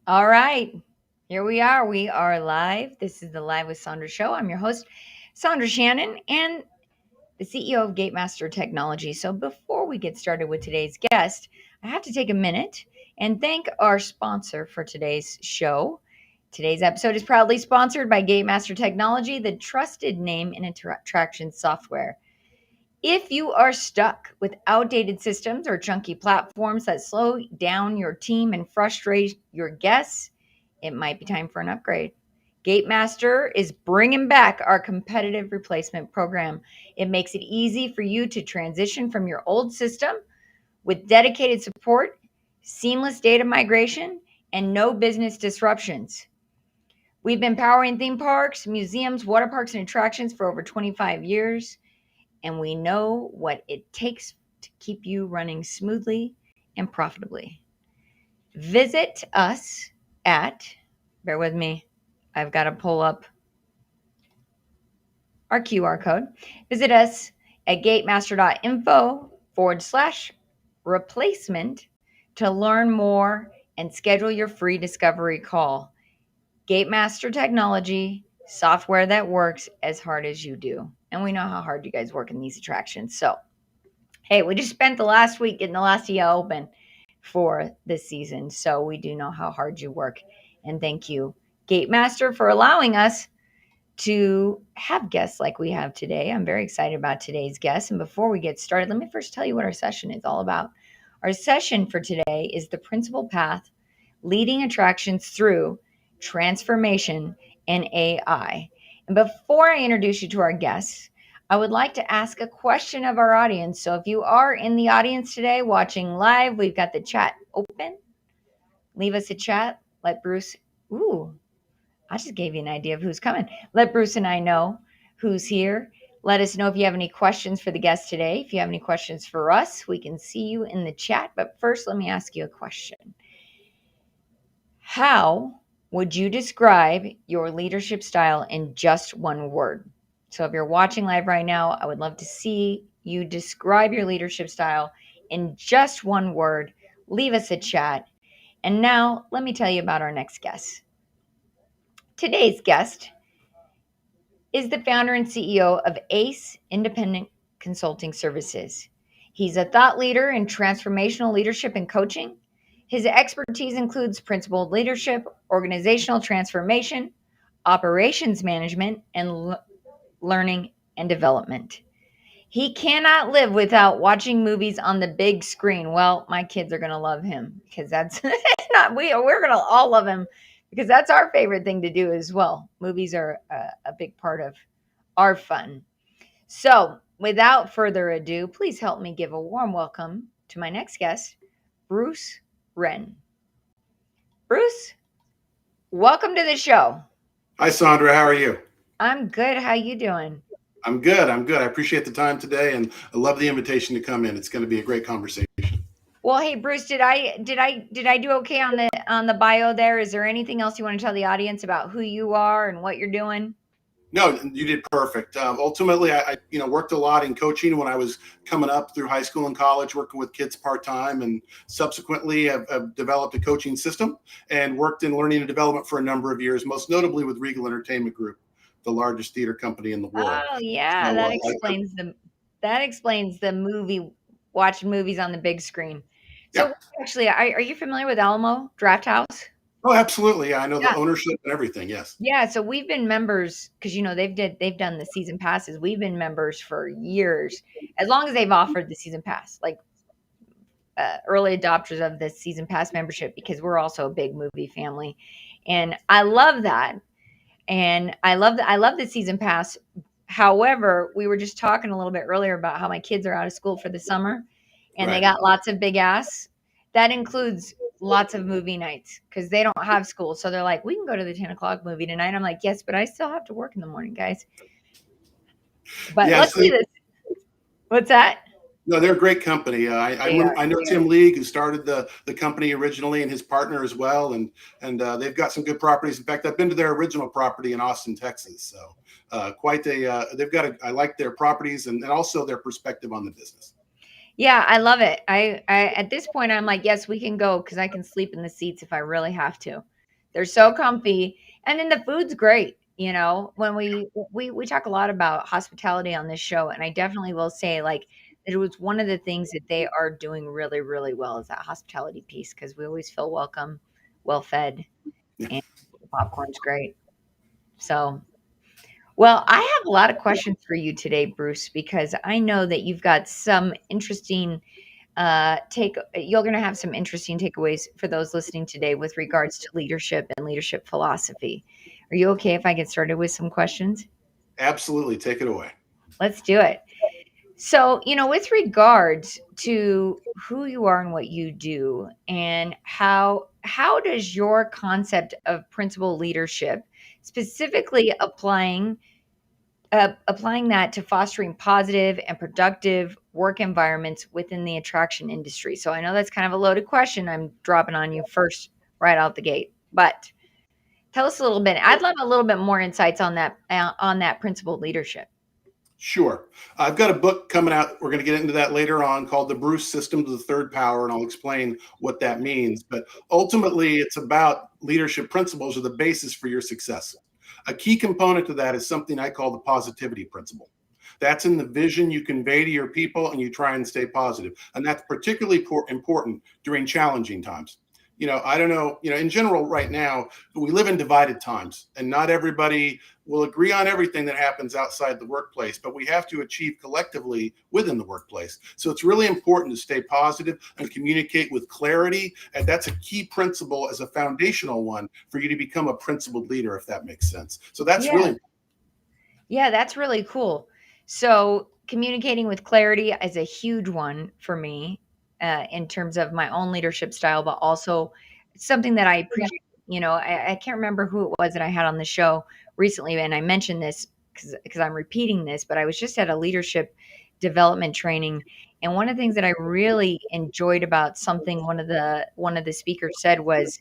All right. Here we are. We are live. This is the Live with Sondra show. I'm your host, Sondra Shannon, and the CEO of Gatemaster Technology. So before we get started with today's guest, I have to take a minute and thank our sponsor for today's show. Today's episode is proudly sponsored by Gatemaster Technology, the trusted name in attraction software. If you are stuck with outdated systems or chunky platforms that slow down your team and frustrate your guests, it might be time for an upgrade. Gatemaster is bringing back our competitive replacement program. It makes it easy for you to transition from your old system with dedicated support, seamless data migration, and no business disruptions. We've been powering theme parks, museums, water parks, and attractions for over 25 years, and we know what it takes to keep you running smoothly and profitably. Visit us at, bear with me, I've got to pull up our QR code. Visit us at gatemaster.info/replacement to learn more and schedule your free discovery call. Gatemaster Technology, software that works as hard as you do. And we know how hard you guys work in these attractions. So, hey, we just spent the last week getting the last EO open for this season. So we do know how hard you work. And thank you, Gatemaster, for allowing us to have guests like we have today. I'm very excited about today's guest. And before we get started, let me first tell you what our session is all about. Our session for today is the principal path leading attractions through transformation and AI. And before I introduce you to our guests, I would like to ask a question of our audience. So if you are in the audience today watching live, we've got the chat open. Leave us a chat. Let Bruce, I just gave you an idea of who's coming. Let Bruce and I know who's here. Let us know if you have any questions for the guest today. If you have any questions for us, we can see you in the chat. But first, let me ask you a question. How would you describe your leadership style in just one word? So if you're watching live right now, I would love to see you describe your leadership style in just one word. Leave us a chat. And now let me tell you about our next guest. Today's guest is the founder and CEO of ACE Independent Consulting Services. He's a thought leader in transformational leadership and coaching. His expertise includes principled leadership, organizational transformation, operations management, and learning and development. He cannot live without watching movies on the big screen. Well, my kids are going to love him because that's not, we're going to all love him because that's our favorite thing to do as well. Movies are a big part of our fun. So without further ado, please help me give a warm welcome to my next guest, Bruce Wren. Bruce, welcome to the show. Hi, Sondra. How are you? I'm good. How you doing? I'm good. I appreciate the time today, and I love the invitation to come in. It's going to be a great conversation. Well, hey Bruce, did I do okay on the bio there? Is there anything else you want to tell the audience about who you are and what you're doing? No, you did perfect. Ultimately, I worked a lot in coaching when I was coming up through high school and college, working with kids part-time, and subsequently have developed a coaching system and worked in learning and development for a number of years, most notably with Regal Entertainment Group, the largest theater company in the world. Oh yeah, So that explains the movie watching movies on the big screen. yeah. So actually, are you familiar with Alamo Drafthouse? Oh, absolutely. Yeah, I know the Yeah. ownership and everything. Yes. Yeah, so we've been members because they've done the season passes. We've been members for years, as long as they've offered the season pass, like early adopters of the season pass membership, because we're also a big movie family, and I love that. And I love the season pass. However, we were just talking a little bit earlier about how my kids are out of school for the summer, and they Right. got lots of big ass. That includes lots of movie nights because they don't have school. So they're like, we can go to the 10 o'clock movie tonight. I'm like, yes, but I still have to work in the morning, guys. But let's Yes. do this. What's that? No, they're a great company. They are. I know They are. Tim League, who started the company originally, and his partner as well, and they've got some good properties. In fact, I've been to their original property in Austin, Texas. So I like their properties and also their perspective on the business. Yeah, I love it. I at this point I'm like, yes, we can go because I can sleep in the seats if I really have to. They're so comfy, and then the food's great. When we talk a lot about hospitality on this show, and I definitely will say, like, it was one of the things that they are doing really, really well is that hospitality piece because we always feel welcome, well fed, Yeah. and the popcorn's great. So, well, I have a lot of questions for you today, Bruce, because I know that you've got some interesting take you're going to have some interesting takeaways for those listening today with regards to leadership and leadership philosophy. Are you okay if I get started with some questions? Absolutely. Take it away. Let's do it. So, with regards to who you are and what you do, and how does your concept of principal leadership, specifically applying that to fostering positive and productive work environments within the attraction industry? So I know that's kind of a loaded question I'm dropping on you first right out the gate, but tell us a little bit. I'd love a little bit more insights on that principled leadership. Sure. I've got a book coming out. We're going to get into that later on called The Bruce System to the Third Power, and I'll explain what that means. But ultimately, it's about leadership principles are the basis for your success. A key component to that is something I call the positivity principle. That's in the vision you convey to your people and you try and stay positive. And that's particularly important during challenging times. I don't know, in general, right now, we live in divided times and not everybody will agree on everything that happens outside the workplace, but we have to achieve collectively within the workplace. So it's really important to stay positive and communicate with clarity. And that's a key principle as a foundational one for you to become a principled leader, if that makes sense. So that's Yeah. really Yeah, that's really cool. So, communicating with clarity is a huge one for me in terms of my own leadership style, but also something that I appreciate. I can't remember who it was that I had on the show recently, and I mentioned this because I'm repeating this, but I was just at a leadership development training, and one of the things that I really enjoyed about something one of the speakers said was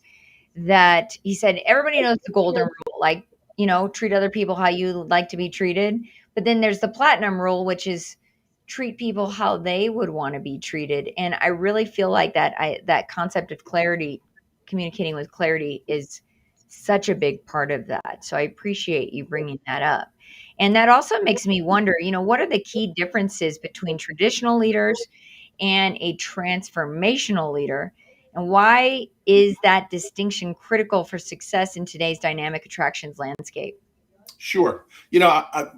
that he said everybody knows the golden rule, like, treat other people how you like to be treated. But then there's the platinum rule, which is treat people how they would want to be treated. And I really feel like that concept of clarity, communicating with clarity, is such a big part of that. So I appreciate you bringing that up. And that also makes me wonder, what are the key differences between traditional leaders and a transformational leader? And why is that distinction critical for success in today's dynamic attractions landscape? sure.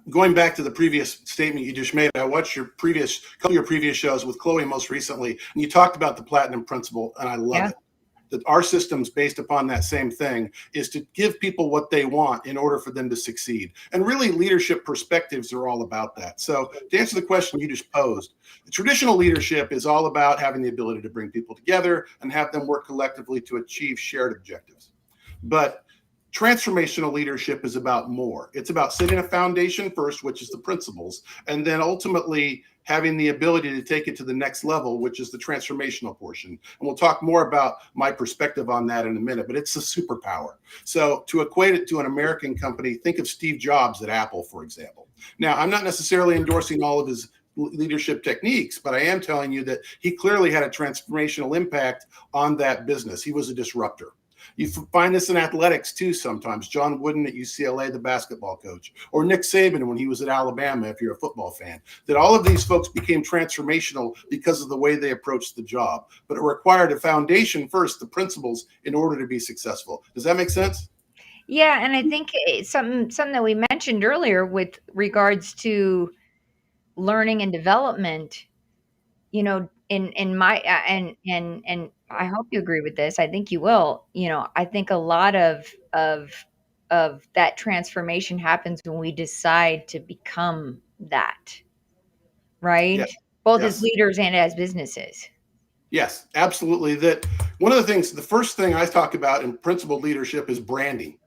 Going back to the previous statement you just made, I watched couple of your previous shows with Chloe most recently, and you talked about the platinum principle, and I love Yeah. it. That our system's based upon that same thing is to give people what they want in order for them to succeed. And really, leadership perspectives are all about that. So, to answer the question you just posed, the traditional leadership is all about having the ability to bring people together and have them work collectively to achieve shared objectives. But transformational leadership is about more. It's about setting a foundation first, which is the principles, and then ultimately having the ability to take it to the next level, which is the transformational portion. And we'll talk more about my perspective on that in a minute, but it's a superpower. So to equate it to an American company, think of Steve Jobs at Apple, for example. Now, I'm not necessarily endorsing all of his leadership techniques, but I am telling you that he clearly had a transformational impact on that business. He was a disruptor. You find this in athletics too sometimes. John Wooden at UCLA, the basketball coach, or Nick Saban when he was at Alabama, if you're a football fan, that all of these folks became transformational because of the way they approached the job. But it required a foundation first, the principles, in order to be successful. Does that make sense? Yeah, and I think it's something that we mentioned earlier with regards to learning and development, in my and I hope you agree with this. I think you will. I think a lot of that transformation happens when we decide to become that, Yeah. right? Both as Yes. leaders and as businesses. Yes, absolutely. That one of the things, the first thing I talk about in principled leadership is branding.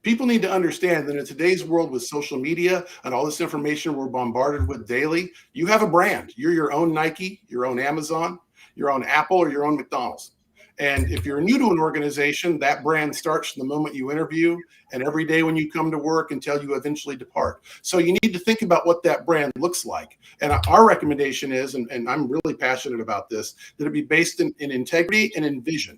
People need to understand that in today's world with social media and all this information we're bombarded with daily, you have a brand. You're your own Nike, your own Amazon, your own Apple, or your own McDonald's. And if you're new to an organization, that brand starts from the moment you interview and every day when you come to work until you eventually depart. So you need to think about what that brand looks like. And our recommendation is, and I'm really passionate about this, that it be based in integrity and in vision.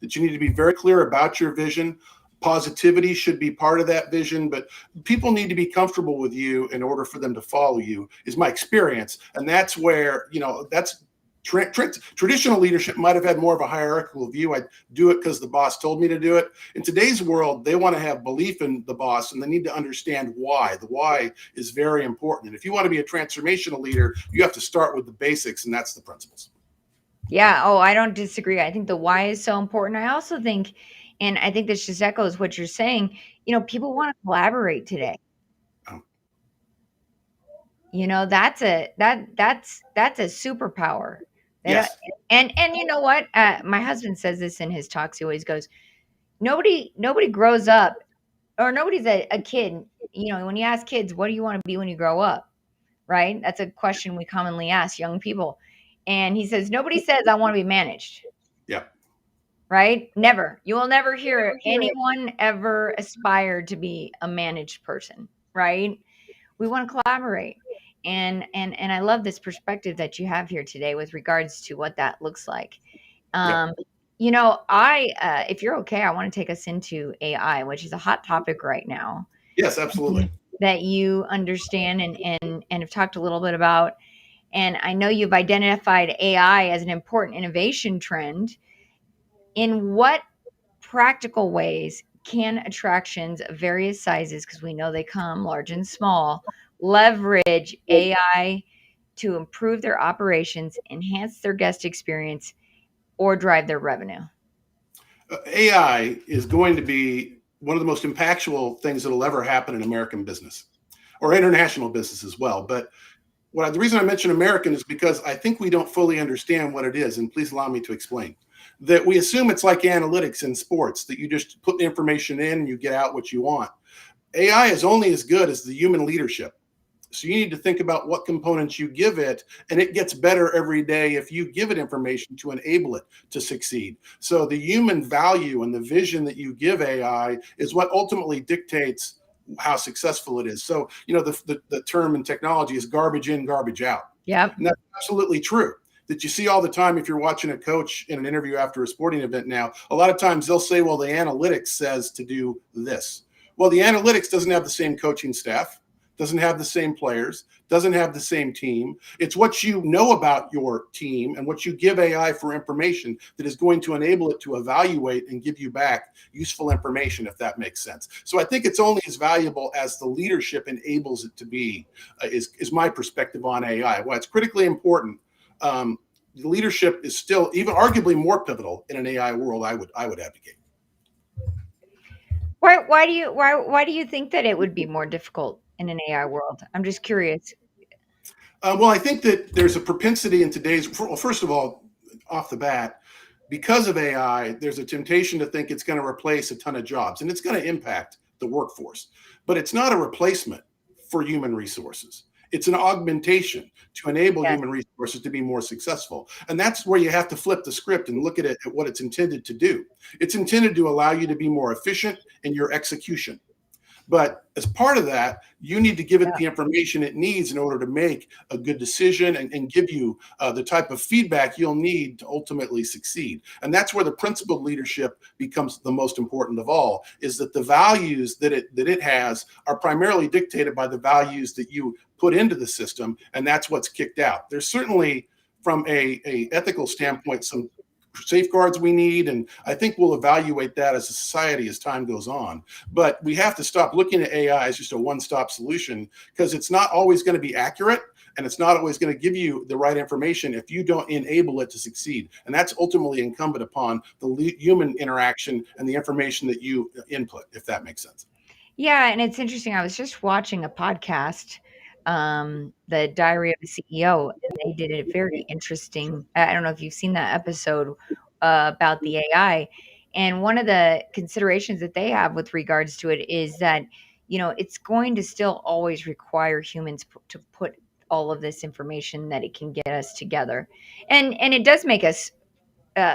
that you need to be very clear about your vision. Positivity should be part of that vision, but people need to be comfortable with you in order for them to follow you, is my experience. And that's where, that's traditional leadership might have had more of a hierarchical view. I do it because the boss told me to do it. In today's world, they want to have belief in the boss, and they need to understand why. The why is very important. And if you want to be a transformational leader, you have to start with the basics, and that's the principles. Yeah. Oh, I don't disagree. I think the why is so important. I also think, and I think this just echoes what you're saying, people want to collaborate today. Um, That's a superpower. They don't, yes. and you know what? My husband says this in his talks. He always goes, nobody grows up, or nobody's a kid. When you ask kids, what do you want to be when you grow up? Right? That's a question we commonly ask young people. And he says, nobody says I want to be managed. Yeah. Right? Never. You will never hear anyone ever aspire to be a managed person, right? We want to collaborate. And I love this perspective that you have here today with regards to what that looks like. Yeah. Um, I if you're okay, I want to take us into AI, which is a hot topic right now Yes, absolutely. that you understand and have talked a little bit about. And I know you've identified AI as an important innovation trend. In what practical ways can attractions of various sizes, because we know they come large and small, leverage AI to improve their operations, enhance their guest experience, or drive their revenue? AI is going to be one of the most impactful things that'll ever happen in American business or international business as well. But the reason I mention American is because I think we don't fully understand what it is. And please allow me to explain that. We assume it's like analytics in sports, that you just put the information in and you get out what you want. AI is only as good as the human leadership. So you need to think about what components you give it, and it gets better every day if you give it information to enable it to succeed. So the human value and the vision that you give AI is what ultimately dictates how successful it is. So, the term in technology is garbage in, garbage out. Yep. And that's absolutely true. That you see all the time if you're watching a coach in an interview after a sporting event now. A lot of times they'll say, well, the analytics says to do this. Well, the analytics doesn't have the same coaching staff, doesn't have the same players, doesn't have the same team. It's what you know about your team and what you give AI for information that is going to enable it to evaluate and give you back useful information, if that makes sense. So I think it's only as valuable as the leadership enables it to be, is my perspective on AI. Why it's critically important. The leadership is still even arguably more pivotal in an AI world. I would advocate. Why do you think that it would be more difficult in an AI world? I'm just curious. Well, I think that there's a propensity in today's. Well, first of all, off the bat, because of AI, there's a temptation to think it's going to replace a ton of jobs, and it's going to impact the workforce. But it's not a replacement for human resources. It's an augmentation to enable Yes. human resources to be more successful. And that's where you have to flip the script and look at it at what it's intended to do. It's intended to allow you to be more efficient in your execution. But as part of that, you need to give it Yeah. the information it needs in order to make a good decision and give you the type of feedback you'll need to ultimately succeed. And that's where the principled leadership becomes the most important of all, is that the values that it has are primarily dictated by the values that you put into the system, and that's what's kicked out. There's certainly, from a ethical standpoint, some safeguards we need, and I think we'll evaluate that as a society as time goes on. But we have to stop looking at AI as just a one-stop solution, because it's not always going to be accurate, and it's not always going to give you the right information if you don't enable it to succeed. And that's ultimately incumbent upon the human interaction and the information that you input, if that makes sense. Yeah, and it's interesting. I was just watching a podcast, The Diary of a CEO, and they did a very interesting. I don't know if you've seen that episode about the AI, and one of the considerations that they have with regards to it is that it's going to still always require humans to put all of this information that it can get us together, and it does make us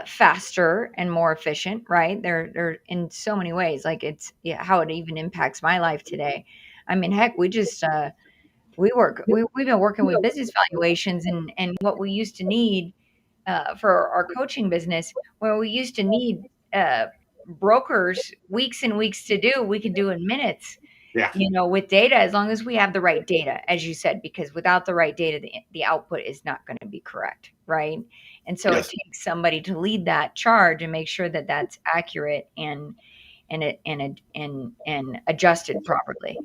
faster and more efficient, right? They're in so many ways. Like it's how it even impacts my life today. I mean, heck, we've been working with business valuations and what we used to need for our coaching business, where we used to need uh, brokers weeks and weeks to do, we can do in minutes, Yeah. with data, as long as we have the right data, as you said, because without the right data, the output is not going to be correct, right? And so it Yes. takes somebody to lead that charge and make sure that that's accurate and adjusted properly.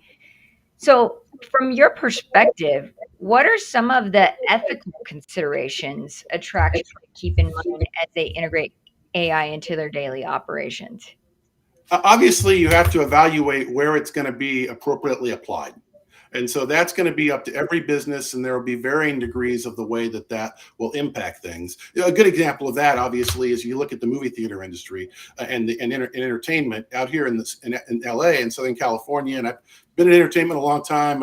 So, from your perspective, what are some of the ethical considerations a track should keep in mind as they integrate AI into their daily operations? Obviously, you have to evaluate where it's going to be appropriately applied. And so that's going to be up to every business, and there will be varying degrees of the way that that will impact things. A good example of that, obviously, is you look at the movie theater industry and entertainment out here in LA and Southern California. And I've been in entertainment a long time.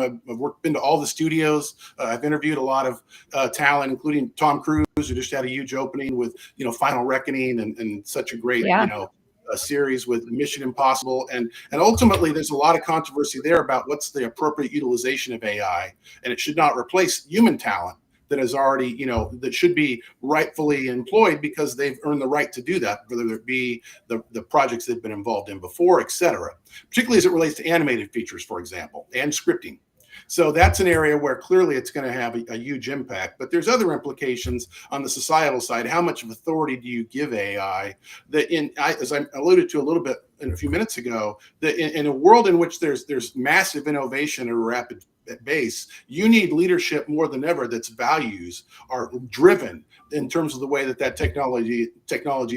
Been to all the studios. I've interviewed a lot of talent, including Tom Cruise, who just had a huge opening with Final Reckoning and such a great Yeah. a series with Mission Impossible, and ultimately there's a lot of controversy there about what's the appropriate utilization of AI, and it should not replace human talent that is already that should be rightfully employed because they've earned the right to do that, whether it be the projects they've been involved in before, etc. Particularly as it relates to animated features, for example, and scripting. So that's an area where clearly it's going to have a huge impact. But there's other implications on the societal side. How much of authority do you give AI? As I alluded to a little bit a few minutes ago, that in a world in which there's massive innovation at a rapid base, you need leadership more than ever that's values are driven in terms of the way that technology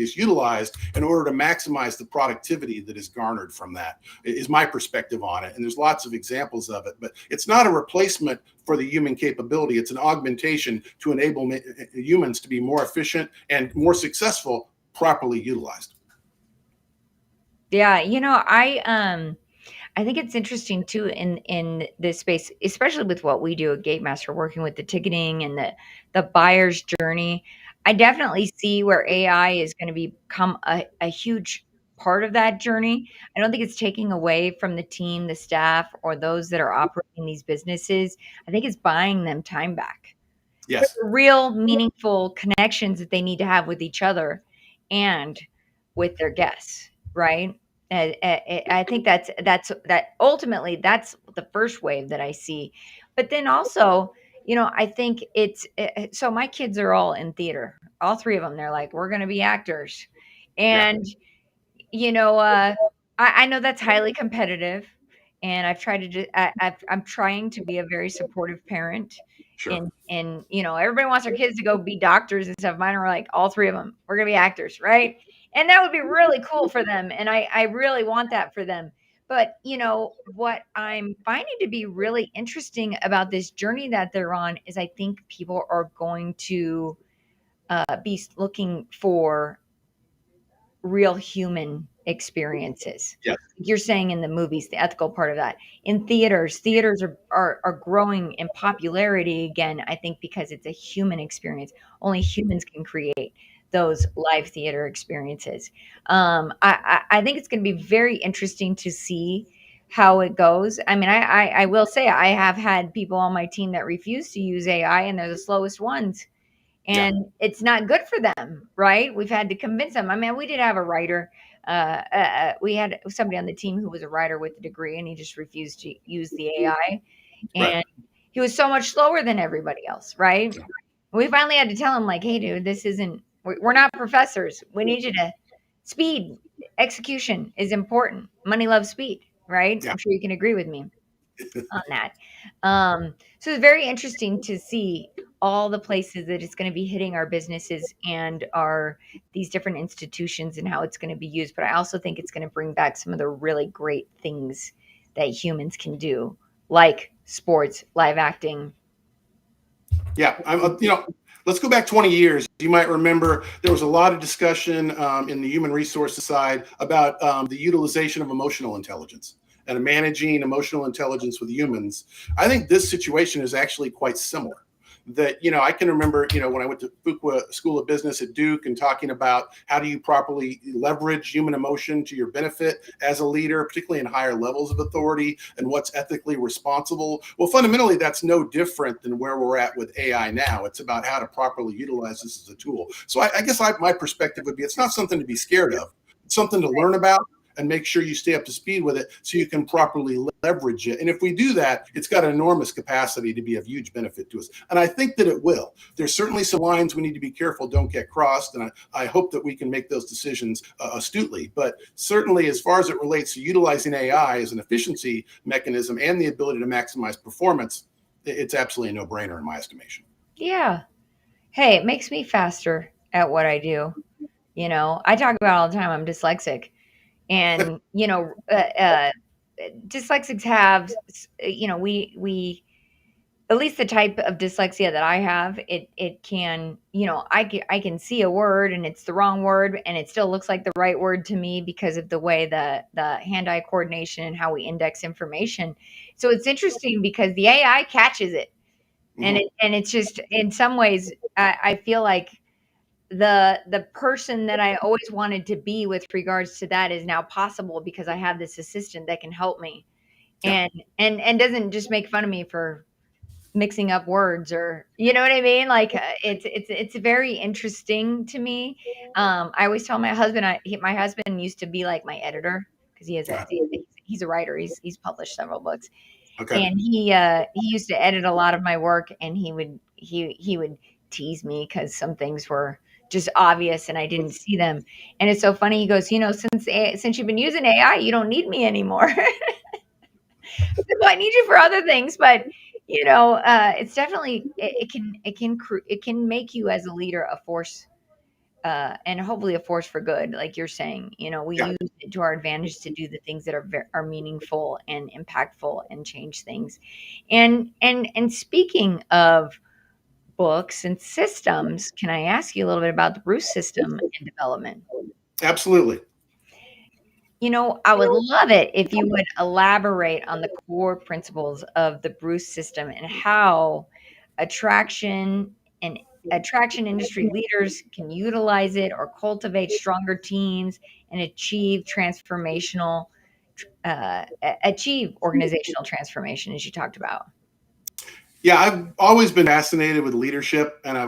is utilized in order to maximize the productivity that is garnered from that, is my perspective on it. And there's lots of examples of it, but it's not a replacement for the human capability. It's an augmentation to enable humans to be more efficient and more successful, properly utilized. Yeah, I think it's interesting too in this space, especially with what we do at Gatemaster, working with the ticketing and the buyer's journey. I definitely see where AI is going to become a huge part of that journey. I don't think it's taking away from the team, the staff, or those that are operating these businesses. I think it's buying them time back for Yes. the real meaningful connections that they need to have with each other and with their guests, right? I think that ultimately that's the first wave that I see. But then also, I think so my kids are all in theater. All three of them, they're like, we're going to be actors. Yeah. And I know that's highly competitive, and I've tried to I'm trying to be a very supportive parent. Sure. And everybody wants their kids to go be doctors and stuff. Mine are like all three of them. We're gonna be actors, right? And that would be really cool for them, and I really want that for them. But what I'm finding to be really interesting about this journey that they're on is I think people are going to be looking for real human experiences. Yes. You're saying in the movies, the ethical part of that. In theaters are growing in popularity again, I think because it's a human experience. Only humans can create those live theater experiences. I think it's going to be very interesting to see how it goes. I mean, I will say I have had people on my team that refuse to use AI, and they're the slowest ones, Yeah. and it's not good for them, right? We've had to convince them. I mean, we did have a writer. We had somebody on the team who was a writer with a degree, and he just refused to use the AI, Right. and he was so much slower than everybody else, right? Yeah. We finally had to tell him, like, hey, dude, this isn't. We're not professors. We need you to speed. Execution is important. Money loves speed, right? Yeah. I'm sure you can agree with me on that. So it's very interesting to see all the places that it's going to be hitting our businesses and our these different institutions and how it's going to be used. But I also think it's going to bring back some of the really great things that humans can do, like sports, live acting. Yeah, let's go back 20 years. You might remember there was a lot of discussion in the human resources side about the utilization of emotional intelligence and managing emotional intelligence with humans. I think this situation is actually quite similar. That I can remember when I went to Fuqua School of Business at Duke and talking about how do you properly leverage human emotion to your benefit as a leader, particularly in higher levels of authority, and what's ethically responsible. Well, fundamentally, that's no different than where we're at with AI now. It's about how to properly utilize this as a tool. So I guess my perspective would be it's not something to be scared of, something to learn about and make sure you stay up to speed with it so you can properly leverage it. And if we do that, it's got an enormous capacity to be of huge benefit to us. And I think that it will. There's certainly some lines we need to be careful don't get crossed. And I hope that we can make those decisions astutely. But certainly, as far as it relates to utilizing AI as an efficiency mechanism and the ability to maximize performance, it's absolutely a no-brainer in my estimation. Yeah. Hey, it makes me faster at what I do. I talk about all the time, I'm dyslexic. And, dyslexics have, we at least the type of dyslexia that I have, it can, I can see a word and it's the wrong word and it still looks like the right word to me because of the way the hand-eye coordination and how we index information. So it's interesting because the AI catches it, and Mhm. it's just in some ways I feel like the person that I always wanted to be with regards to that is now possible because I have this assistant that can help me Yeah. and doesn't just make fun of me for mixing up words, or you know what I mean? Like it's very interesting to me. I always tell my husband, my husband used to be like my editor because he's a writer. He's published several books, Okay. and he used to edit a lot of my work, and he would tease me because some things were just obvious and I didn't see them. And it's so funny. He goes, since you've been using AI, you don't need me anymore. Well, I need you for other things, but it's definitely it can make you as a leader a force, and hopefully a force for good, like you're saying. We Yeah. use it to our advantage to do the things that are meaningful and impactful and change things. And speaking of books and systems, can I ask you a little bit about the Bruce system and development? Absolutely. I would love it if you would elaborate on the core principles of the Bruce system and how attraction and attraction industry leaders can utilize it or cultivate stronger teams and achieve organizational transformation, as you talked about. Yeah, I've always been fascinated with leadership, and I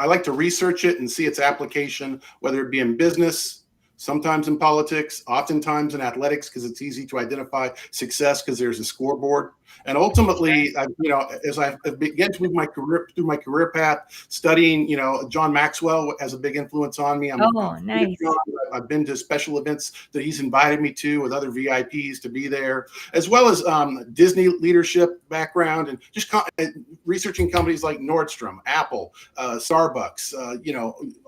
like to research it and see its application, whether it be in business, sometimes in politics, oftentimes in athletics, because it's easy to identify success because there's a scoreboard. And ultimately, as I began to move my career through my career path, studying, John Maxwell has a big influence on me. Oh, nice. I've been to special events that he's invited me to with other VIPs to be there, as well as Disney leadership background and just researching companies like Nordstrom, Apple, Starbucks,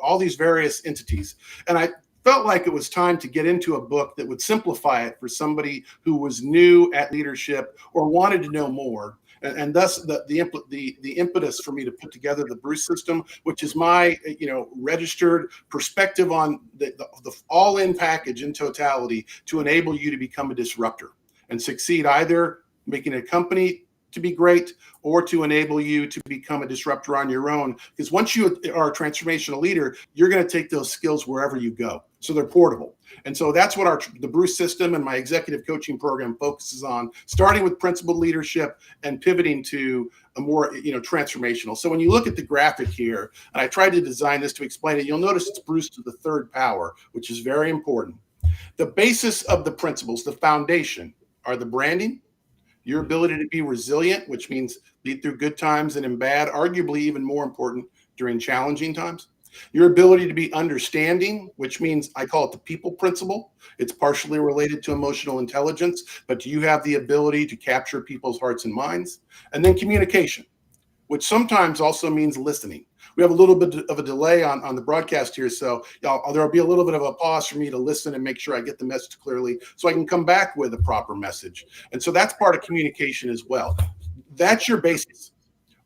all these various entities. And I felt like it was time to get into a book that would simplify it for somebody who was new at leadership or wanted to know more. And thus the impetus for me to put together the Bruce system, which is my registered perspective on the all-in package in totality to enable you to become a disruptor and succeed, either making a company to be great or to enable you to become a disruptor on your own. Because once you are a transformational leader, you're going to take those skills wherever you go. So they're portable. And so that's what the Bruce system and my executive coaching program focuses on, starting with principled leadership and pivoting to a more transformational. So when you look at the graphic here, and I tried to design this to explain it, you'll notice it's Bruce to the third power, which is very important. The basis of the principles, the foundation, are the branding, your ability to be resilient, which means lead through good times and in bad, arguably even more important during challenging times. Your ability to be understanding, which means I call it the people principle. It's partially related to emotional intelligence, but do you have the ability to capture people's hearts and minds? And then communication, which sometimes also means listening. We have a little bit of a delay on the broadcast here, so there'll be a little bit of a pause for me to listen and make sure I get the message clearly so I can come back with a proper message. And so that's part of communication as well. That's your basis.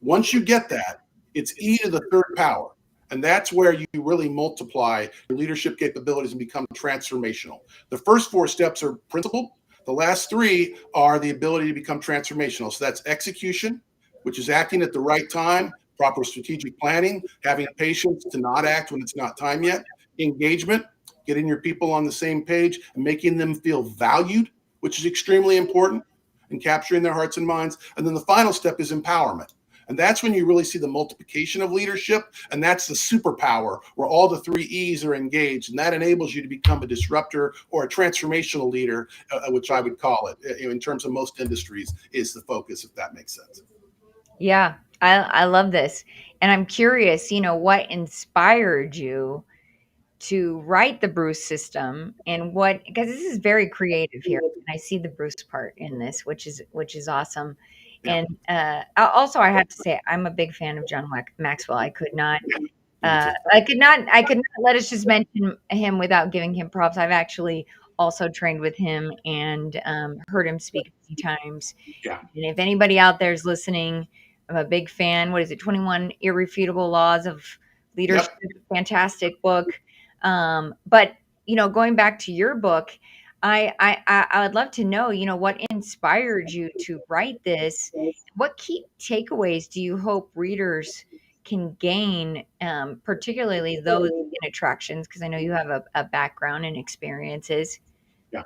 Once you get that, it's E to the third power. And that's where you really multiply your leadership capabilities and become transformational. The first four steps are principled. The last three are the ability to become transformational. So that's execution, which is acting at the right time, proper strategic planning, having patience to not act when it's not time yet, engagement, getting your people on the same page and making them feel valued, which is extremely important, and capturing their hearts and minds. And then the final step is empowerment. And that's when you really see the multiplication of leadership. And that's the superpower where all the three E's are engaged. And that enables you to become a disruptor or a transformational leader, which I would call it in terms of most industries is the focus, if that makes sense. Yeah, I love this. And I'm curious, what inspired you to write the Bruce system and what, because this is very creative here. And I see the Bruce part in this, which is awesome. Yeah. And also, I have to say, I'm a big fan of John Maxwell. I could not Yeah. Me too. I could not let us just mention him without giving him props. I've actually also trained with him and heard him speak many times. Yeah. And if anybody out there is listening, I'm a big fan. What is it? 21 Irrefutable Laws of Leadership. Yep. Fantastic book. But going back to your book, I would love to know, what inspired you to write this. What key takeaways do you hope readers can gain, particularly those in attractions? Because I know you have a background and experiences. Yeah.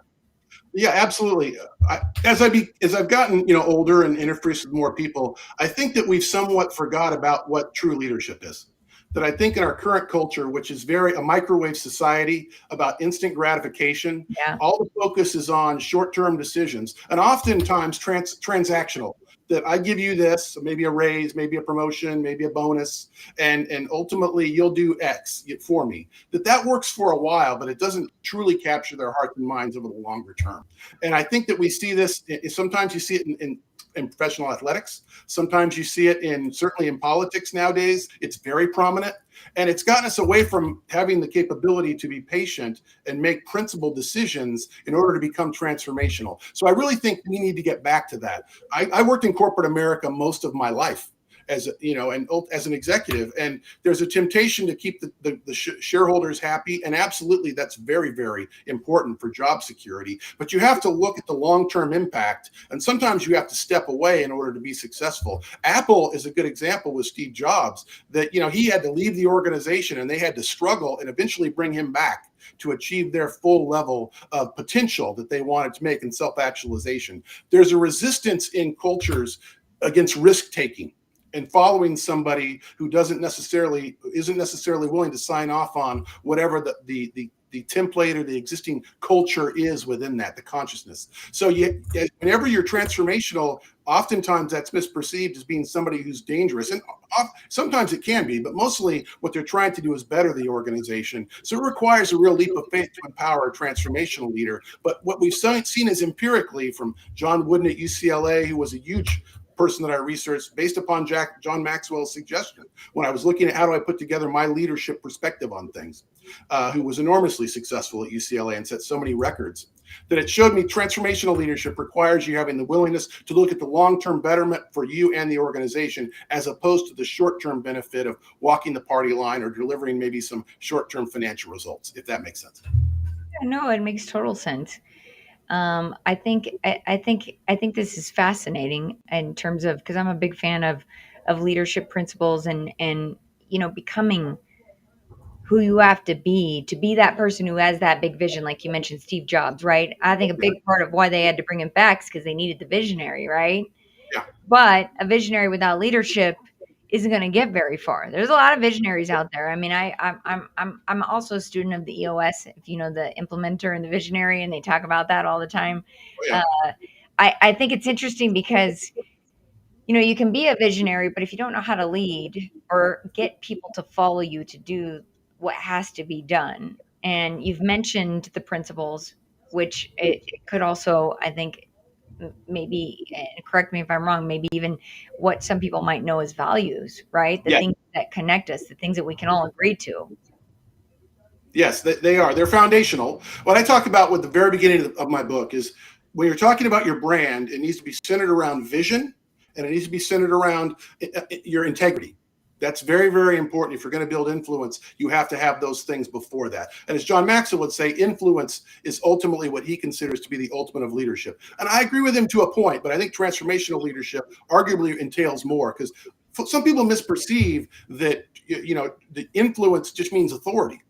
Yeah, absolutely. As I've gotten older and interfaced with more people, I think that we've somewhat forgot about what true leadership is. That I think in our current culture, which is very a microwave society about instant gratification, Yeah. all the focus is on short-term decisions and oftentimes transactional. That I give you this, maybe a raise, maybe a promotion, maybe a bonus, and ultimately you'll do X for me. That works for a while, but it doesn't truly capture their hearts and minds over the longer term. And I think that we see this. Sometimes you see it in professional athletics. Sometimes you see it certainly in politics nowadays. It's very prominent. And it's gotten us away from having the capability to be patient and make principled decisions in order to become transformational. So I really think we need to get back to that. I worked in corporate America most of my life as as an executive, and there's a temptation to keep the shareholders happy, and absolutely that's very, very important for job security, but you have to look at the long-term impact, and sometimes you have to step away in order to be successful. Apple is a good example with Steve Jobs, that he had to leave the organization and they had to struggle and eventually bring him back to achieve their full level of potential that they wanted to make in self-actualization. There's a resistance in cultures against risk taking and following somebody who isn't necessarily willing to sign off on whatever the template or the existing culture is within that, the consciousness. So whenever you're transformational, oftentimes that's misperceived as being somebody who's dangerous. And sometimes it can be, but mostly what they're trying to do is better the organization. So it requires a real leap of faith to empower a transformational leader. But what we've seen is empirically from John Wooden at UCLA, who was a huge person that I researched based upon John Maxwell's suggestion when I was looking at how do I put together my leadership perspective on things, who was enormously successful at UCLA and set so many records, that it showed me transformational leadership requires you having the willingness to look at the long-term betterment for you and the organization, as opposed to the short-term benefit of walking the party line or delivering maybe some short-term financial results, if that makes sense. No, it makes total sense. I think this is fascinating in terms of, because I'm a big fan of leadership principles and becoming who you have to be that person who has that big vision, like you mentioned Steve Jobs, right? I think a Yeah, big part of why they had to bring him back is because they needed the visionary, right? yeah, But a visionary without leadership isn't going to get very far. There's a lot of visionaries out there. I mean, I'm also a student of the EOS, if you know the implementer and the visionary, and they talk about that all the time. oh, Uh, yeah, I think it's interesting because you can be a visionary, but if you don't know how to lead or get people to follow you to do what has to be done, and you've mentioned the principles, which it could also, I think, maybe, and correct me if I'm wrong, maybe even what some people might know as values, right? The yeah. things that connect us, the things that we can all agree to. Yes, they are. They're foundational. What I talk about with the very beginning of my book is when you're talking about your brand, it needs to be centered around vision, and it needs to be centered around your integrity. That's very, very important. If you're going to build influence, you have to have those things before that. And as John Maxwell would say, influence is ultimately what he considers to be the ultimate of leadership. And I agree with him to a point, but I think transformational leadership arguably entails more, because some people misperceive that the influence just means authority.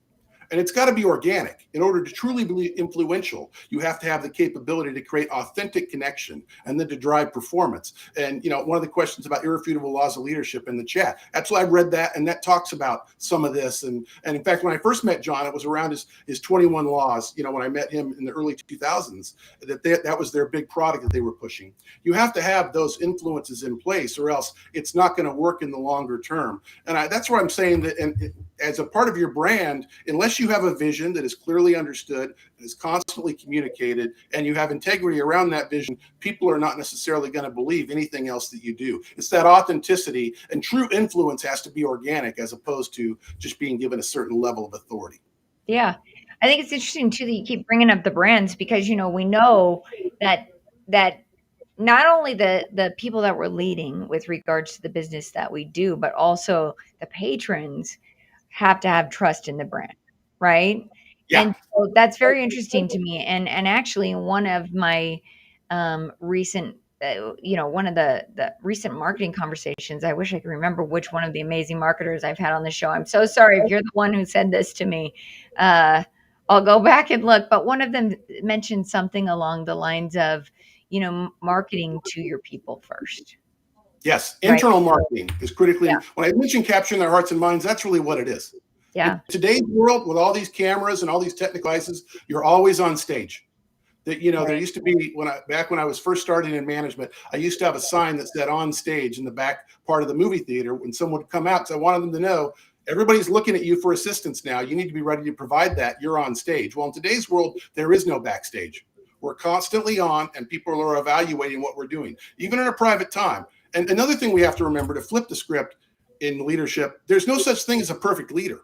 And it's got to be organic. In order to truly be influential, you have to have the capability to create authentic connection and then to drive performance. And, one of the questions about irrefutable laws of leadership in the chat, absolutely, I read that, and that talks about some of this. And in fact, when I first met John, it was around his 21 laws, when I met him in the early 2000s, that was their big product that they were pushing. You have to have those influences in place, or else it's not going to work in the longer term. And that's where I'm saying that, and as a part of your brand, unless you have a vision that is clearly understood, is constantly communicated, and you have integrity around that vision, people are not necessarily going to believe anything else that you do. It's that authenticity, and true influence has to be organic as opposed to just being given a certain level of authority. Yeah. I think it's interesting too that you keep bringing up the brands because, we know that not only the people that we're leading with regards to the business that we do, but also the patrons have to have trust in the brand, right? Yeah. And so that's very interesting to me. And actually, one of my recent, one of the recent marketing conversations, I wish I could remember which one of the amazing marketers I've had on the show. I'm so sorry if you're the one who said this to me. Uh, I'll go back and look, but one of them mentioned something along the lines of, marketing to your people first, Yes, right? internal marketing is critically. Yeah, When I mention capturing their hearts and minds, that's really what it is. In yeah, today's world, with all these cameras and all these technical devices, you're always on stage. That there right. used to be back when I was first starting in management, I used to have a sign that said "on stage" in the back part of the movie theater when someone would come out, because I wanted them to know everybody's looking at you for assistance now. You need to be ready to provide that. You're on stage. Well, in today's world, there is no backstage. We're constantly on, and people are evaluating what we're doing, even in a private time. And another thing we have to remember, to flip the script in leadership, there's no such thing as a perfect leader.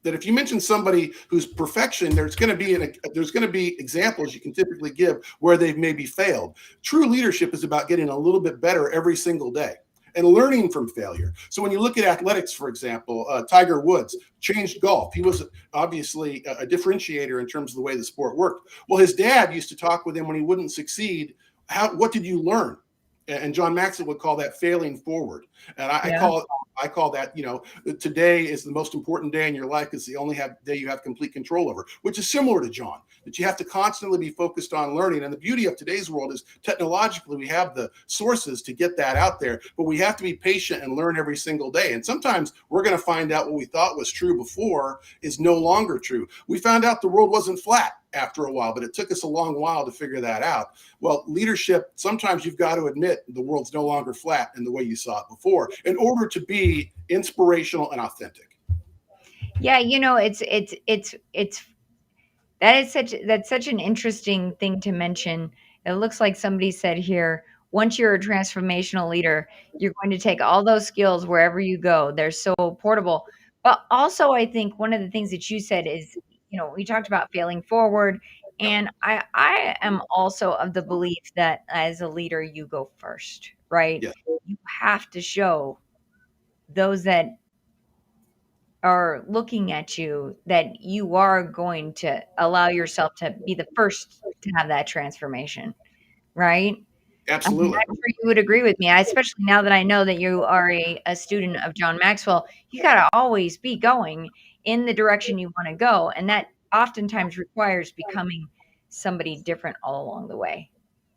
That if you mention somebody who's perfection, there's going to be examples you can typically give where they've maybe failed. True leadership is about getting a little bit better every single day and learning from failure. So when you look at athletics, for example, Tiger Woods changed golf. He was obviously a differentiator in terms of the way the sport worked. Well, his dad used to talk with him when he wouldn't succeed. What did you learn? And John Maxwell would call that failing forward. And Yeah. I call that, today is the most important day in your life. It's the only day you have complete control over, which is similar to John, that you have to constantly be focused on learning. And the beauty of today's world is technologically, we have the sources to get that out there, but we have to be patient and learn every single day. And sometimes we're going to find out what we thought was true before is no longer true. We found out the world wasn't flat after a while, but it took us a long while to figure that out. Well, leadership, sometimes you've got to admit the world's no longer flat in the way you saw it before in order to be inspirational and authentic. Yeah, it's that's such an interesting thing to mention. It looks like somebody said here, once you're a transformational leader, you're going to take all those skills wherever you go. They're so portable. But also, I think one of the things that you said is, we talked about failing forward, and I am also of the belief that as a leader, you go first, right? Yes, You have to show those that are looking at you that you are going to allow yourself to be the first to have that transformation, right? I'm absolutely. sure you would agree with me. Especially now that I know that you are a student of John Maxwell, you got to always be going in the direction you want to go. And that oftentimes requires becoming somebody different all along the way.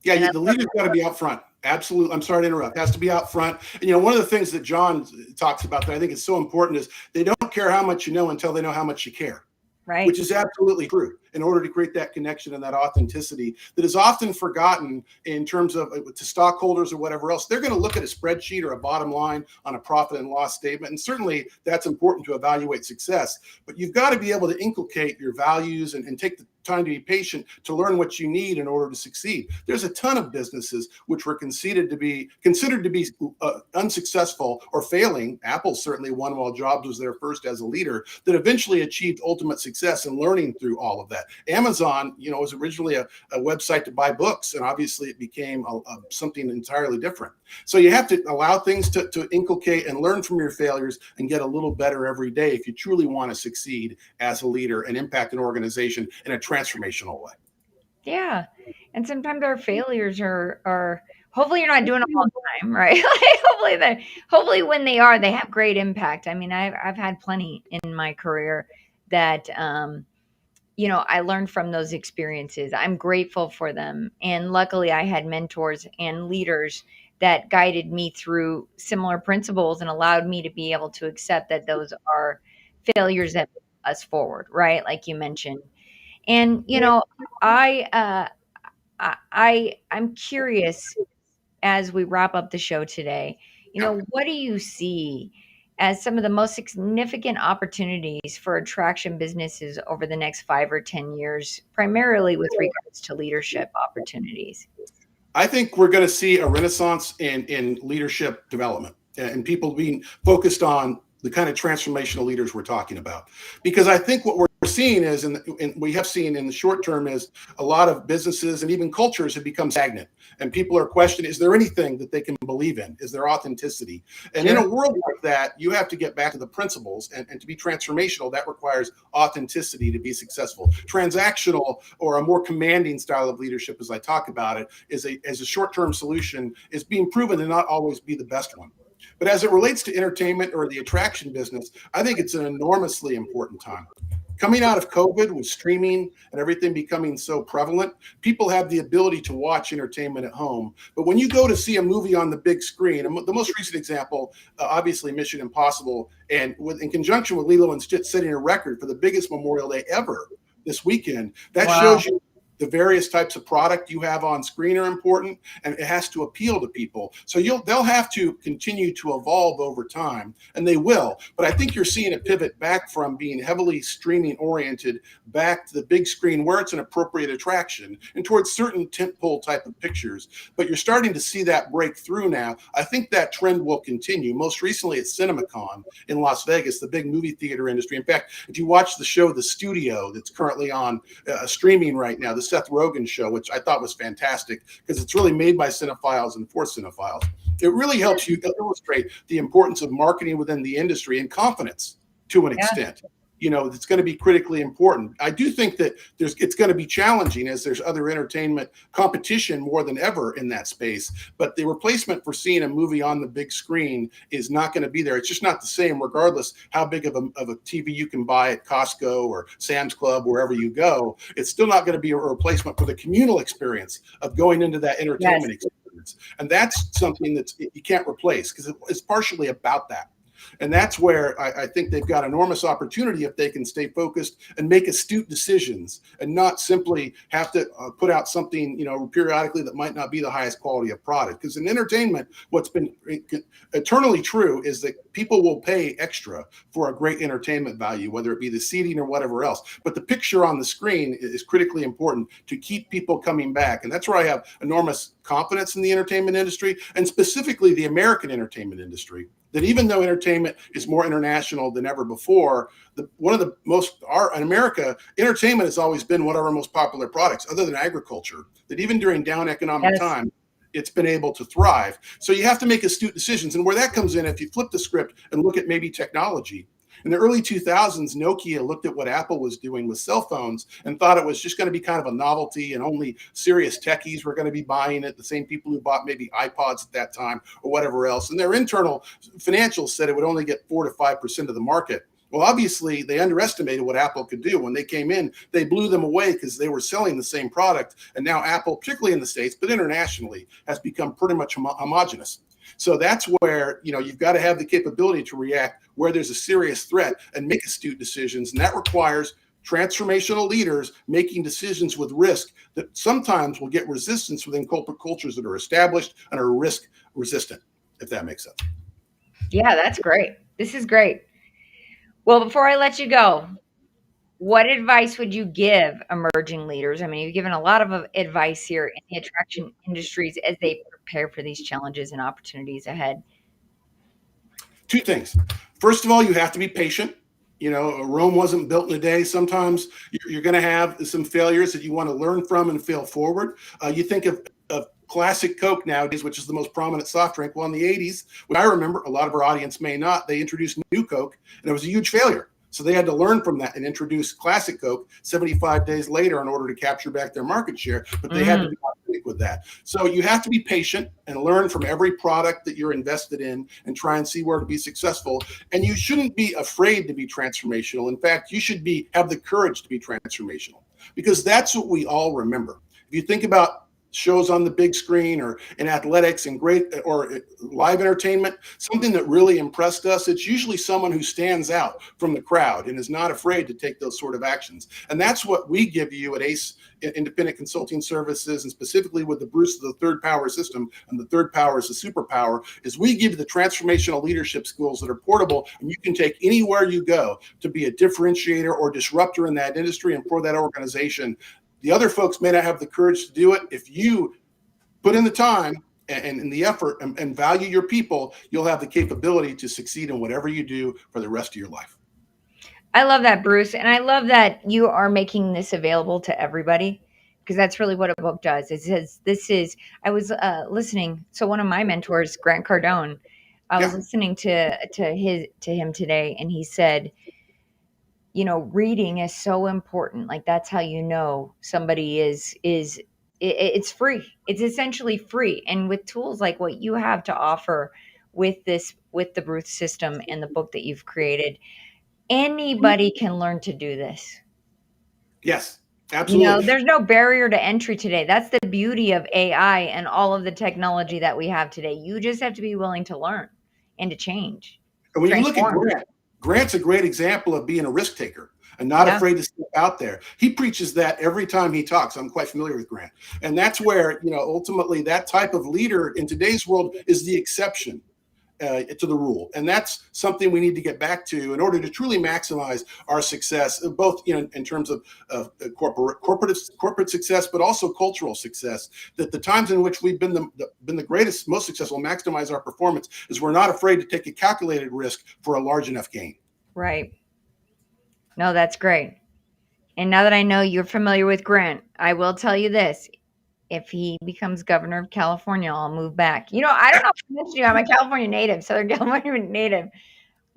Yeah, And I the love leader's got to that. be out front. Absolutely. I'm sorry to interrupt. Has to be out front. And one of the things that John talks about that I think is so important is they don't care how much you know until they know how much you care, which Right. is absolutely true in order to create that connection and that authenticity that is often forgotten in terms of to stockholders or whatever else. They're going to look at a spreadsheet or a bottom line on a profit and loss statement. And certainly that's important to evaluate success. But you've got to be able to inculcate your values and take the time to be patient to learn what you need in order to succeed. There's a ton of businesses which were considered to be unsuccessful or failing. Apple certainly one while Jobs was there first as a leader, that eventually achieved ultimate success and learning through all of that. Amazon, was originally a website to buy books, and obviously it became something entirely different. So you have to allow things to inculcate and learn from your failures and get a little better every day if you truly want to succeed as a leader and impact an organization in a transformational way. Yeah. And sometimes our failures are hopefully you're not doing them all the time, right? Like hopefully when they are, they have great impact. I mean, I've had plenty in my career that I learned from those experiences. I'm grateful for them. And luckily, I had mentors and leaders that guided me through similar principles and allowed me to be able to accept that those are failures that move us forward, right? Like you mentioned. And, I, uh, I'm curious as we wrap up the show today, Yeah. what do you see as some of the most significant opportunities for attraction businesses over the next 5 or 10 years, primarily with regards to leadership opportunities? I think we're going to see a renaissance in leadership development and people being focused on the kind of transformational leaders we're talking about. Because I think what we're seeing is, and we have seen in the short term, is a lot of businesses and even cultures have become stagnant. And people are questioning, is there anything that they can believe in? Is there authenticity? And in Sure. a world like that, you have to get back to the principles. And to be transformational, that requires authenticity to be successful. Transactional, or a more commanding style of leadership, as I talk about it, is as a short-term solution, is being proven to not always be the best one. But as it relates to entertainment or the attraction business, I think it's an enormously important time. Coming out of COVID with streaming and everything becoming so prevalent, people have the ability to watch entertainment at home. But when you go to see a movie on the big screen, and the most recent example, obviously Mission Impossible, and in conjunction with Lilo and Stitch setting a record for the biggest Memorial Day ever this weekend, that Wow. shows you the various types of product you have on screen are important, and it has to appeal to people. So they'll have to continue to evolve over time, and they will. But I think you're seeing a pivot back from being heavily streaming oriented back to the big screen where it's an appropriate attraction and towards certain tentpole type of pictures. But you're starting to see that break through now. I think that trend will continue. Most recently at CinemaCon in Las Vegas, the big movie theater industry. In fact, if you watch the show The Studio that's currently on streaming right now, the Seth Rogen show, which I thought was fantastic because it's really made by cinephiles and for cinephiles. It really helps you illustrate the importance of marketing within the industry and confidence to an Yeah. extent. It's going to be critically important. I do think that it's going to be challenging as there's other entertainment competition more than ever in that space. But the replacement for seeing a movie on the big screen is not going to be there. It's just not the same, regardless how big of a TV you can buy at Costco or Sam's Club, wherever you go. It's still not going to be a replacement for the communal experience of going into that Yes. entertainment experience. And that's something that you can't replace because it's partially about that. And that's where I think they've got enormous opportunity if they can stay focused and make astute decisions and not simply have to put out something, periodically that might not be the highest quality of product. Because in entertainment, what's been eternally true is that people will pay extra for a great entertainment value, whether it be the seating or whatever else. But the picture on the screen is critically important to keep people coming back. And that's where I have enormous confidence in the entertainment industry, and specifically the American entertainment industry. That even though entertainment is more international than ever before, in America, entertainment has always been one of our most popular products, other than agriculture. That even during down economic Yes. time, it's been able to thrive. So you have to make astute decisions. And where that comes in, if you flip the script and look at maybe technology, in the early 2000s, Nokia looked at what Apple was doing with cell phones and thought it was just going to be kind of a novelty and only serious techies were going to be buying it, the same people who bought maybe iPods at that time or whatever else. And their internal financials said it would only get 4 to 5% of the market. Well, obviously, they underestimated what Apple could do. When they came in, they blew them away because they were selling the same product. And now Apple, particularly in the States, but internationally, has become pretty much homogenous. So that's where, you've got to have the capability to react where there's a serious threat and make astute decisions. And that requires transformational leaders making decisions with risk that sometimes will get resistance within corporate cultures that are established and are risk resistant, if that makes sense. Yeah, that's great. This is great. Well, before I let you go, what advice would you give emerging leaders? I mean, you've given a lot of advice here in the attraction industries as they prepare for these challenges and opportunities ahead. Two things. First of all, you have to be patient. Rome wasn't built in a day. Sometimes you're going to have some failures that you want to learn from and fail forward. You think of classic Coke nowadays, which is the most prominent soft drink. Well, in the 80s, what I remember, a lot of our audience may not, they introduced new Coke, and it was a huge failure. So they had to learn from that and introduce classic Coke 75 days later in order to capture back their market share. But they had to be stick with that. So you have to be patient and learn from every product that you're invested in and try and see where to be successful. And you shouldn't be afraid to be transformational. In fact, you should have the courage to be transformational, because that's what we all remember. If you think about shows on the big screen or in athletics and great or live entertainment, something that really impressed us, it's usually someone who stands out from the crowd and is not afraid to take those sort of actions. And that's what we give you at ACE Independent Consulting Services, and specifically with the Bruce, the third power system, and the third power is the superpower, is we give you the transformational leadership skills that are portable and you can take anywhere you go to be a differentiator or disruptor in that industry and for that organization. The other folks may not have the courage to do it. If you put in the time and the effort and value your people, you'll have the capability to succeed in whatever you do for the rest of your life. I love that, Bruce. And I love that you are making this available to everybody, because that's really what a book does. It says, I was listening. So one of my mentors, Grant Cardone, I was Yeah. listening to him today, and he said, reading is so important. Like, that's how you know somebody it's free. It's essentially free. And with tools like what you have to offer with the Bruce system and the book that you've created, anybody can learn to do this. Yes, absolutely. There's no barrier to entry today. That's the beauty of AI and all of the technology that we have today. You just have to be willing to learn and to change, And when you look at transform. Grant's a great example of being a risk taker and not Yeah. afraid to step out there. He preaches that every time he talks. I'm quite familiar with Grant. And that's where, ultimately that type of leader in today's world is the exception to the rule. And that's something we need to get back to in order to truly maximize our success, both in terms of corporate success, but also cultural success. That the times in which we've been the greatest, most successful, maximize our performance, is we're not afraid to take a calculated risk for a large enough gain. Right. No, that's great. And now that I know you're familiar with Grant, I will tell you this. If he becomes governor of California, I'll move back. I don't know if I mentioned you, I'm a California native, Southern California native.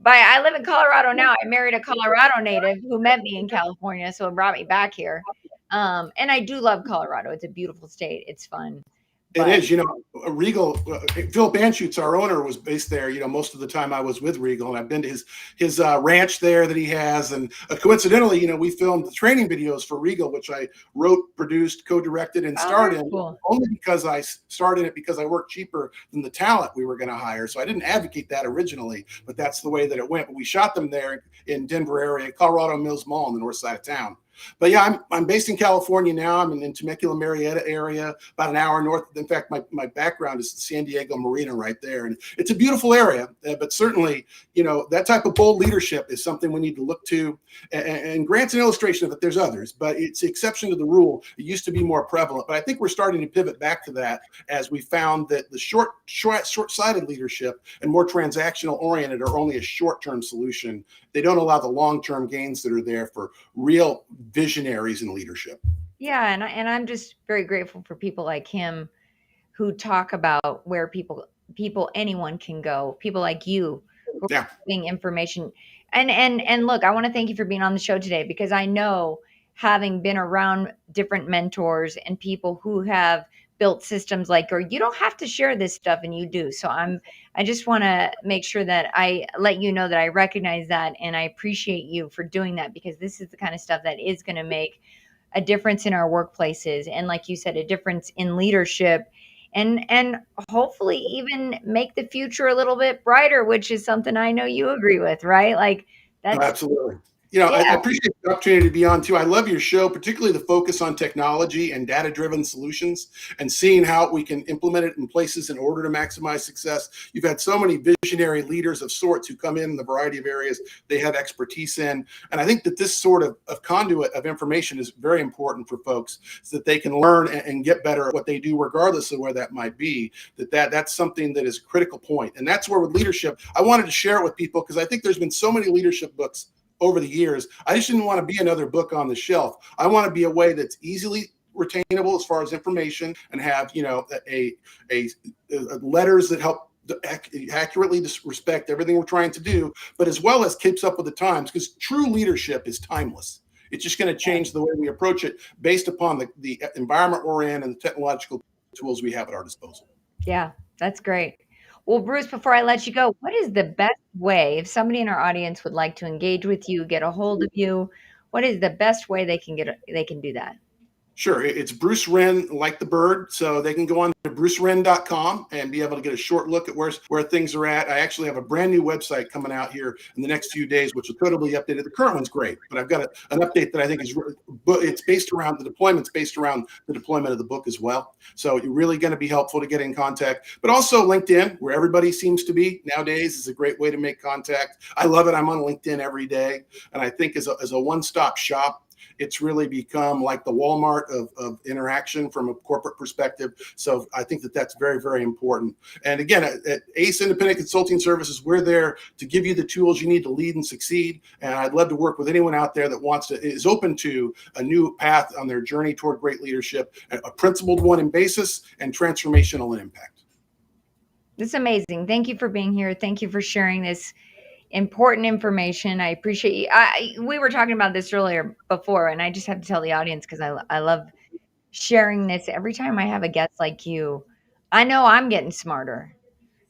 But I live in Colorado now. I married a Colorado native who met me in California, so it brought me back here. And I do love Colorado. It's a beautiful state. It's fun. It But is, Regal. Phil Banshutz, our owner, was based there. Most of the time I was with Regal, and I've been to his ranch there that he has. And coincidentally, we filmed the training videos for Regal, which I wrote, produced, co-directed, and starred in. Cool. Only because I started it because I worked cheaper than the talent we were going to hire. So I didn't advocate that originally, but that's the way that it went. But we shot them there in Denver area, Colorado Mills Mall, on the north side of town. But yeah, I'm based in California now. I'm in Temecula, Marietta area, about an hour north. In fact, my background is San Diego Marina right there. And it's a beautiful area, but certainly, that type of bold leadership is something we need to look to. And Grant's an illustration of it. There's others, but it's the exception to the rule. It used to be more prevalent, but I think we're starting to pivot back to that as we found that the short-sighted leadership and more transactional oriented are only a short-term solution. They don't allow the long-term gains that are there for real visionaries in leadership. Yeah, and I'm just very grateful for people like him who talk about where anyone can go. People like you who are giving information. And look, I want to thank you for being on the show today, because I know, having been around different mentors and people who have built systems like yours, you don't have to share this stuff, and you do. So I just want to make sure that I let you know that I recognize that, and I appreciate you for doing that, because this is the kind of stuff that is going to make a difference in our workplaces, and, like you said, a difference in leadership, and hopefully even make the future a little bit brighter, which is something I know you agree with, right? Like, that's absolutely. I appreciate the opportunity to be on too. I love your show, particularly the focus on technology and data-driven solutions and seeing how we can implement it in places in order to maximize success. You've had so many visionary leaders of sorts who come in the variety of areas they have expertise in. And I think that this sort of conduit of information is very important for folks, so that they can learn and get better at what they do, regardless of where that might be. That's something that is a critical point. And that's where, with leadership, I wanted to share it with people, because I think there's been so many leadership books over the years. I just didn't want to be another book on the shelf. I want to be a way that's easily retainable as far as information, and have a letters that help accurately respect everything we're trying to do, but as well as keeps up with the times, because true leadership is timeless. It's just going to change the way we approach it based upon the environment we're in and the technological tools we have at our disposal. Yeah, that's great. Well, Bruce, before I let you go, what is the best way if somebody in our audience would like to engage with you, get a hold of you? What is the best way they can do that? Sure. It's Bruce Wren, like the bird. So they can go on to brucewren.com and be able to get a short look at where things are at. I actually have a brand new website coming out here in the next few days, which will totally be updated. The current one's great, but I've got an update that I think is it's based around the deployment of the book as well. So you're really going to be helpful to get in contact. But also LinkedIn, where everybody seems to be nowadays, is a great way to make contact. I love it. I'm on LinkedIn every day. And I think as a one-stop shop, it's really become like the Walmart of interaction from a corporate perspective. So I think that's very, very important. And again, at ACE Independent Consulting Services, we're there to give you the tools you need to lead and succeed. And I'd love to work with anyone out there that is open to a new path on their journey toward great leadership, a principled one in basis and transformational in impact. This is amazing. Thank you for being here. Thank you for sharing this important information. I appreciate you. We were talking about this earlier before, and I just have to tell the audience because I love sharing this. Every time I have a guest like you, I know I'm getting smarter.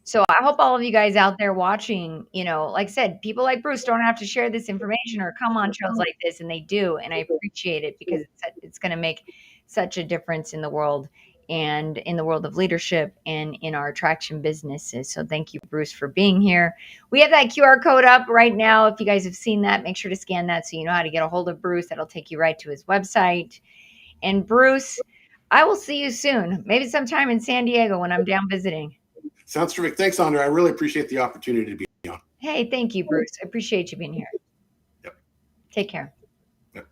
So I hope all of you guys out there watching, like I said, people like Bruce don't have to share this information or come on shows like this, and they do. And I appreciate it because it's going to make such a difference in the world and in the world of leadership and in our attraction businesses. So thank you, Bruce, for being here. We have that QR code up right now. If you guys have seen that, make sure to scan that so you know how to get a hold of Bruce. That'll take you right to his website. And Bruce, I will see you soon, maybe sometime in San Diego when I'm down visiting. Sounds terrific. Thanks, Sondra. I really appreciate the opportunity to be on. Hey, thank you, Bruce. I appreciate you being here. Yep. Take care. Yep.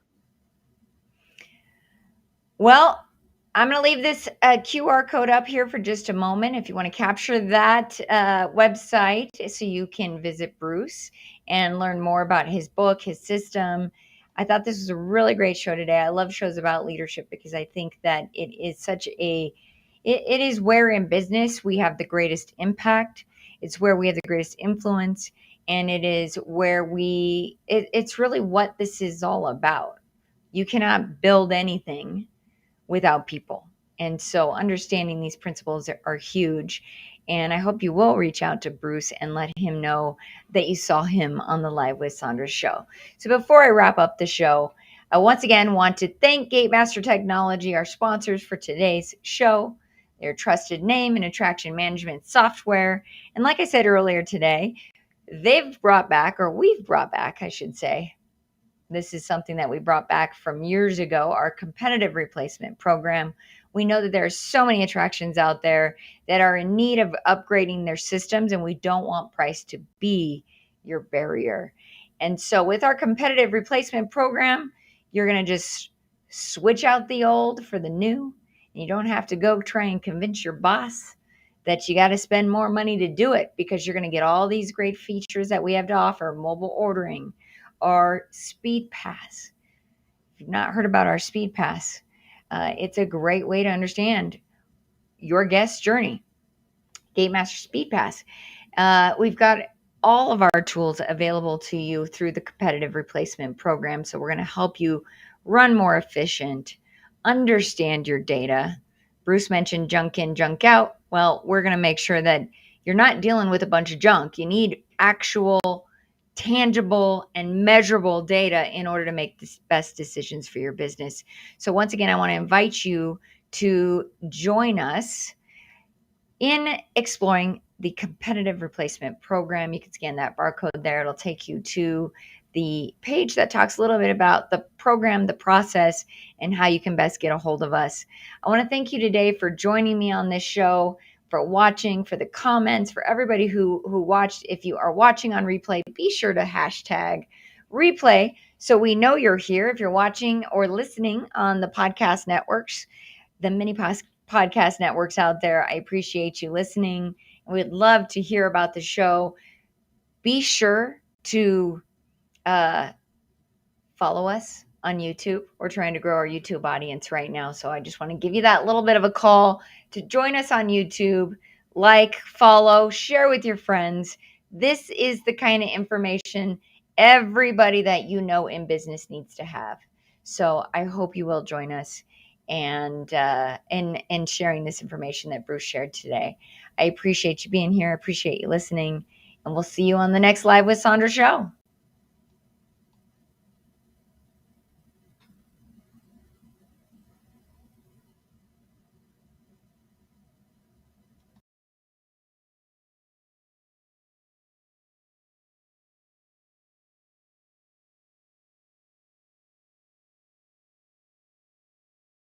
Well, I'm going to leave this QR code up here for just a moment if you want to capture that website so you can visit Bruce and learn more about his book, his system. I thought this was a really great show today. I love shows about leadership because I think that it is it is where in business we have the greatest impact. It's where we have the greatest influence. And it is where it's really what this is all about. You cannot build anything without people. And so understanding these principles are huge. And I hope you will reach out to Bruce and let him know that you saw him on the Live with Sondra show. So before I wrap up the show, I once again want to thank Gatemaster Technology, our sponsors for today's show. Their trusted name in attraction management software. And like I said earlier today, we've brought back, I should say, this is something that we brought back from years ago, our competitive replacement program. We know that there are so many attractions out there that are in need of upgrading their systems, and we don't want price to be your barrier. And so with our competitive replacement program, you're going to just switch out the old for the new. You don't have to go try and convince your boss that you got to spend more money to do it because you're going to get all these great features that we have to offer, mobile ordering, our Speed Pass. If you've not heard about our Speed Pass, it's a great way to understand your guest journey. Gatemaster Speed Pass. We've got all of our tools available to you through the competitive replacement program. So we're going to help you run more efficient, understand your data. Bruce mentioned junk in, junk out. Well, we're going to make sure that you're not dealing with a bunch of junk. You need actual tangible and measurable data in order to make the best decisions for your business. So once again, I want to invite you to join us in exploring the competitive replacement program. You can scan that barcode there. It'll take you to the page that talks a little bit about the program, the process, and how you can best get a hold of us. I want to thank you today for joining me on this show, for watching, for the comments, for everybody who watched. If you are watching on replay, be sure to hashtag replay so we know you're here. If you're watching or listening on the podcast networks, the mini podcast networks out there, I appreciate you listening. We'd love to hear about the show. Be sure to follow us on YouTube. We're trying to grow our YouTube audience right now. So I just want to give you that little bit of a call to join us on YouTube. Like, follow, share with your friends. This is the kind of information everybody that you know in business needs to have. So I hope you will join us. and sharing this information that Bruce shared today. I appreciate you being here. I appreciate you listening, and we'll see you on the next Live with Sondra show.